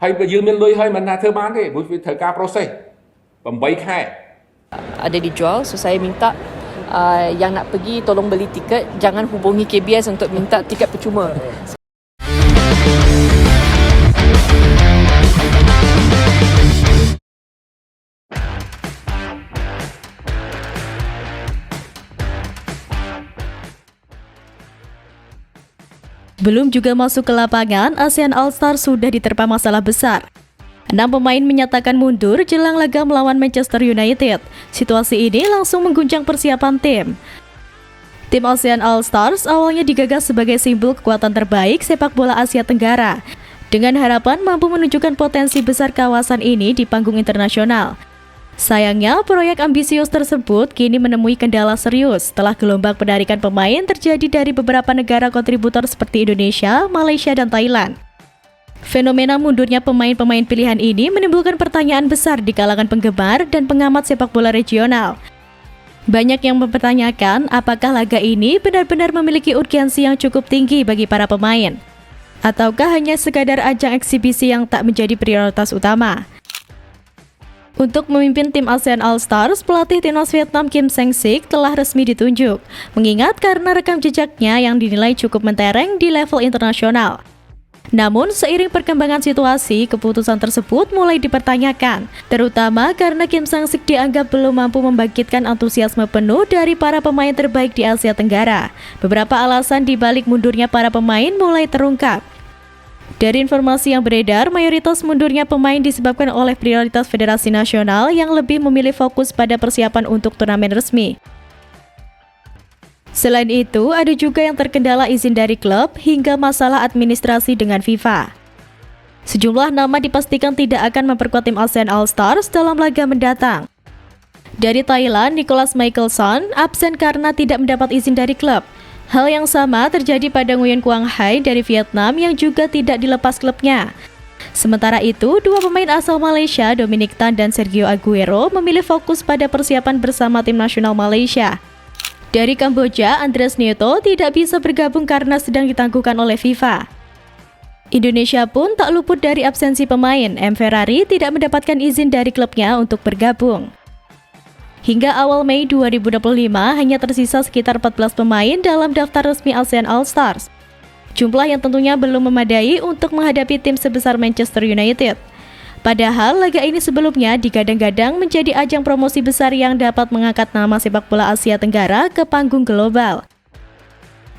ហើយបើយើងមានលុយហើយមិនថាធ្វើបានទេព្រោះវាត្រូវការ process 8 ខែ ada dijual, so saya minta yang nak pergi tolong beli tiket, jangan hubungi KBS untuk minta tiket percuma. Belum juga masuk ke lapangan, ASEAN All-Stars sudah diterpa masalah besar. 6 pemain menyatakan mundur jelang laga melawan Manchester United. Situasi ini langsung mengguncang persiapan tim. Tim ASEAN All-Stars awalnya digagas sebagai simbol kekuatan terbaik sepak bola Asia Tenggara, dengan harapan mampu menunjukkan potensi besar kawasan ini di panggung internasional. Sayangnya, proyek ambisius tersebut kini menemui kendala serius setelah gelombang penarikan pemain terjadi dari beberapa negara kontributor seperti Indonesia, Malaysia, dan Thailand. Fenomena mundurnya pemain-pemain pilihan ini menimbulkan pertanyaan besar di kalangan penggemar dan pengamat sepak bola regional. Banyak yang mempertanyakan apakah laga ini benar-benar memiliki urgensi yang cukup tinggi bagi para pemain, ataukah hanya sekadar ajang eksibisi yang tak menjadi prioritas utama. Untuk memimpin tim ASEAN All-Stars, pelatih timnas Vietnam Kim Sang-sik telah resmi ditunjuk, mengingat karena rekam jejaknya yang dinilai cukup mentereng di level internasional. Namun, seiring perkembangan situasi, keputusan tersebut mulai dipertanyakan, terutama karena Kim Sang-sik dianggap belum mampu membangkitkan antusiasme penuh dari para pemain terbaik di Asia Tenggara. Beberapa alasan di balik mundurnya para pemain mulai terungkap. Dari informasi yang beredar, mayoritas mundurnya pemain disebabkan oleh prioritas Federasi Nasional yang lebih memilih fokus pada persiapan untuk turnamen resmi. Selain itu, ada juga yang terkendala izin dari klub hingga masalah administrasi dengan FIFA. Sejumlah nama dipastikan tidak akan memperkuat tim ASEAN All-Stars dalam laga mendatang. Dari Thailand, Nicholas Michelson absen karena tidak mendapat izin dari klub. Hal yang sama terjadi pada Nguyen Quang Hai dari Vietnam yang juga tidak dilepas klubnya. Sementara itu, dua pemain asal Malaysia, Dominic Tan dan Sergio Aguero, memilih fokus pada persiapan bersama tim nasional Malaysia. Dari Kamboja, Andres Nieto tidak bisa bergabung karena sedang ditangguhkan oleh FIFA. Indonesia pun tak luput dari absensi pemain. M. Ferrari tidak mendapatkan izin dari klubnya untuk bergabung. Hingga awal Mei 2025, hanya tersisa sekitar 14 pemain dalam daftar resmi ASEAN All-Stars. Jumlah yang tentunya belum memadai untuk menghadapi tim sebesar Manchester United. Padahal, laga ini sebelumnya digadang-gadang menjadi ajang promosi besar yang dapat mengangkat nama sepak bola Asia Tenggara ke panggung global.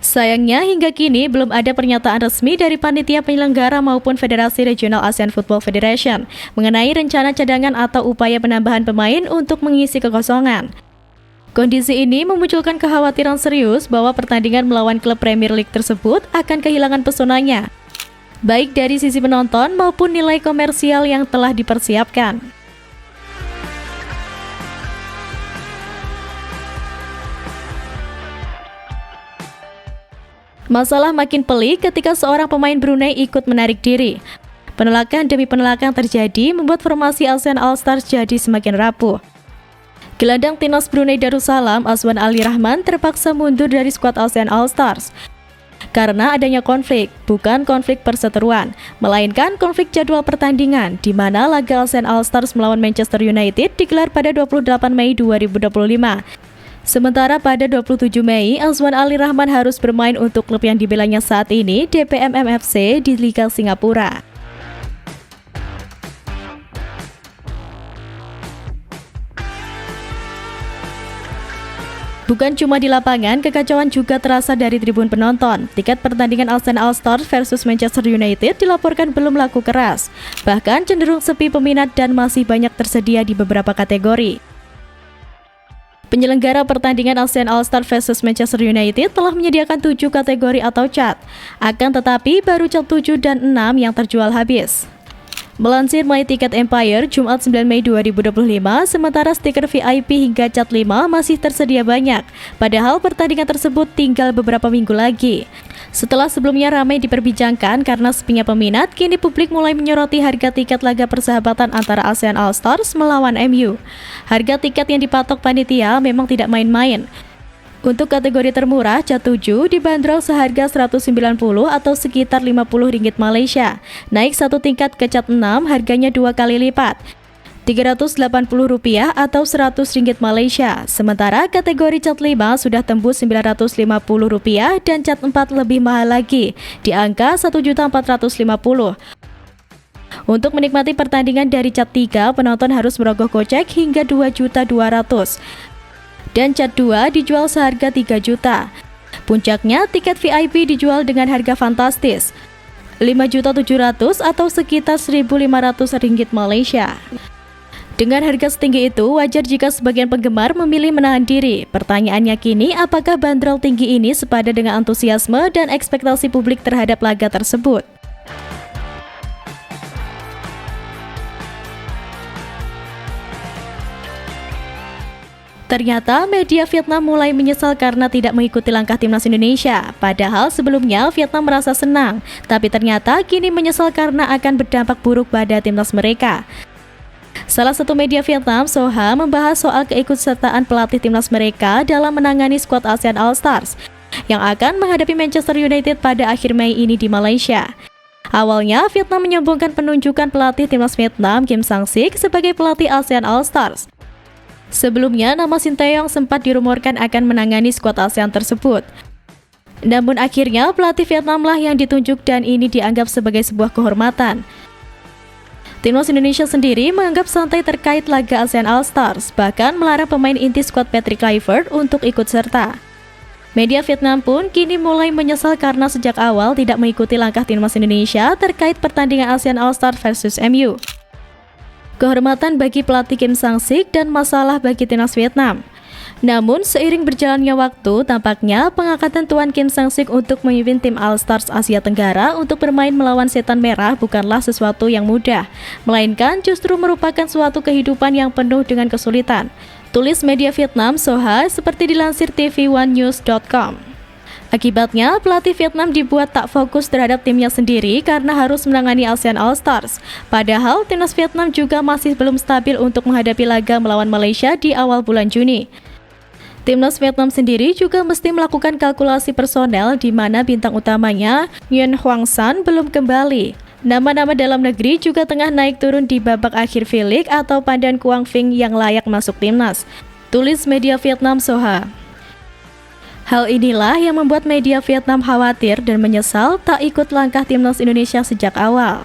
Sayangnya, hingga kini belum ada pernyataan resmi dari panitia penyelenggara maupun Federasi Regional ASEAN Football Federation mengenai rencana cadangan atau upaya penambahan pemain untuk mengisi kekosongan. Kondisi ini memunculkan kekhawatiran serius bahwa pertandingan melawan klub Premier League tersebut akan kehilangan pesonanya, baik dari sisi penonton maupun nilai komersial yang telah dipersiapkan. Masalah makin pelik ketika seorang pemain Brunei ikut menarik diri. Penolakan demi penolakan terjadi membuat formasi ASEAN All-Stars jadi semakin rapuh. Gelandang timnas Brunei Darussalam, Azwan Ali Rahman, terpaksa mundur dari skuad ASEAN All-Stars karena adanya konflik, bukan konflik perseteruan, melainkan konflik jadwal pertandingan, di mana laga ASEAN All-Stars melawan Manchester United digelar pada 28 Mei 2025. Sementara pada 27 Mei, Azwan Ali Rahman harus bermain untuk klub yang dibelanya saat ini, DPMM FC di Liga Singapura. Bukan cuma di lapangan, kekacauan juga terasa dari tribun penonton. Tiket pertandingan ASEAN All-Stars versus Manchester United dilaporkan belum laku keras, bahkan cenderung sepi peminat dan masih banyak tersedia di beberapa kategori. Penyelenggara pertandingan ASEAN All-Stars versus Manchester United telah menyediakan 7 kategori atau cat. Akan tetapi, baru cat 7 dan 6 yang terjual habis. Melansir My Ticket Empire, Jumat 9 Mei 2025, sementara stiker VIP hingga cat 5 masih tersedia banyak. Padahal pertandingan tersebut tinggal beberapa minggu lagi. Setelah sebelumnya ramai diperbincangkan karena sepinya peminat, kini publik mulai menyoroti harga tiket laga persahabatan antara ASEAN All-Stars melawan MU. Harga tiket yang dipatok panitia memang tidak main-main. Untuk kategori termurah, cat 7 dibanderol seharga 190 atau sekitar Rp50 Malaysia. Naik satu tingkat ke cat 6, harganya 2 kali lipat, Rp380 atau Rp100 Malaysia. Sementara kategori cat 5 sudah tembus Rp950 dan cat 4 lebih mahal lagi, di angka Rp1.450.000. Untuk menikmati pertandingan dari cat 3, penonton harus merogoh kocek hingga Rp2.200.000. Dan cat 2 dijual seharga 3 juta. Puncaknya, tiket VIP dijual dengan harga fantastis, Rp5.700.000 atau sekitar Rp1.500 Malaysia. Dengan harga setinggi itu, wajar jika sebagian penggemar memilih menahan diri. Pertanyaannya kini, apakah bandrol tinggi ini sepadan dengan antusiasme dan ekspektasi publik terhadap laga tersebut? Ternyata media Vietnam mulai menyesal karena tidak mengikuti langkah timnas Indonesia. Padahal sebelumnya Vietnam merasa senang, tapi ternyata kini menyesal karena akan berdampak buruk pada timnas mereka. Salah satu media Vietnam, Soha, membahas soal keikutsertaan pelatih timnas mereka dalam menangani skuad ASEAN All Stars yang akan menghadapi Manchester United pada akhir Mei ini di Malaysia. Awalnya, Vietnam menyombongkan penunjukan pelatih timnas Vietnam Kim Sang-sik sebagai pelatih ASEAN All Stars. Sebelumnya, nama Shin Tae-yong sempat dirumorkan akan menangani skuad ASEAN tersebut. Namun akhirnya, pelatih Vietnamlah yang ditunjuk dan ini dianggap sebagai sebuah kehormatan. Timnas Indonesia sendiri menganggap santai terkait laga ASEAN All Stars, bahkan melarang pemain inti skuad Patrick Kluivert untuk ikut serta. Media Vietnam pun kini mulai menyesal karena sejak awal tidak mengikuti langkah timnas Indonesia terkait pertandingan ASEAN All Stars versus MU. Kehormatan bagi pelatih Kim Sang-sik dan masalah bagi timnas Vietnam. Namun, seiring berjalannya waktu, tampaknya pengangkatan Tuan Kim Sang-sik untuk memimpin tim All-Stars Asia Tenggara untuk bermain melawan Setan Merah bukanlah sesuatu yang mudah, melainkan justru merupakan suatu kehidupan yang penuh dengan kesulitan. Tulis media Vietnam Soha seperti dilansir tv1news.com. Akibatnya, pelatih Vietnam dibuat tak fokus terhadap timnya sendiri karena harus menangani ASEAN All Stars. Padahal, timnas Vietnam juga masih belum stabil untuk menghadapi laga melawan Malaysia di awal bulan Juni. Timnas Vietnam sendiri juga mesti melakukan kalkulasi personel di mana bintang utamanya, Nguyen Hoang San, belum kembali. Nama-nama dalam negeri juga tengah naik turun di babak akhir V-League atau Pandan Quang Vinh yang layak masuk timnas. Tulis media Vietnam Soha. Hal inilah yang membuat media Vietnam khawatir dan menyesal tak ikut langkah timnas Indonesia sejak awal.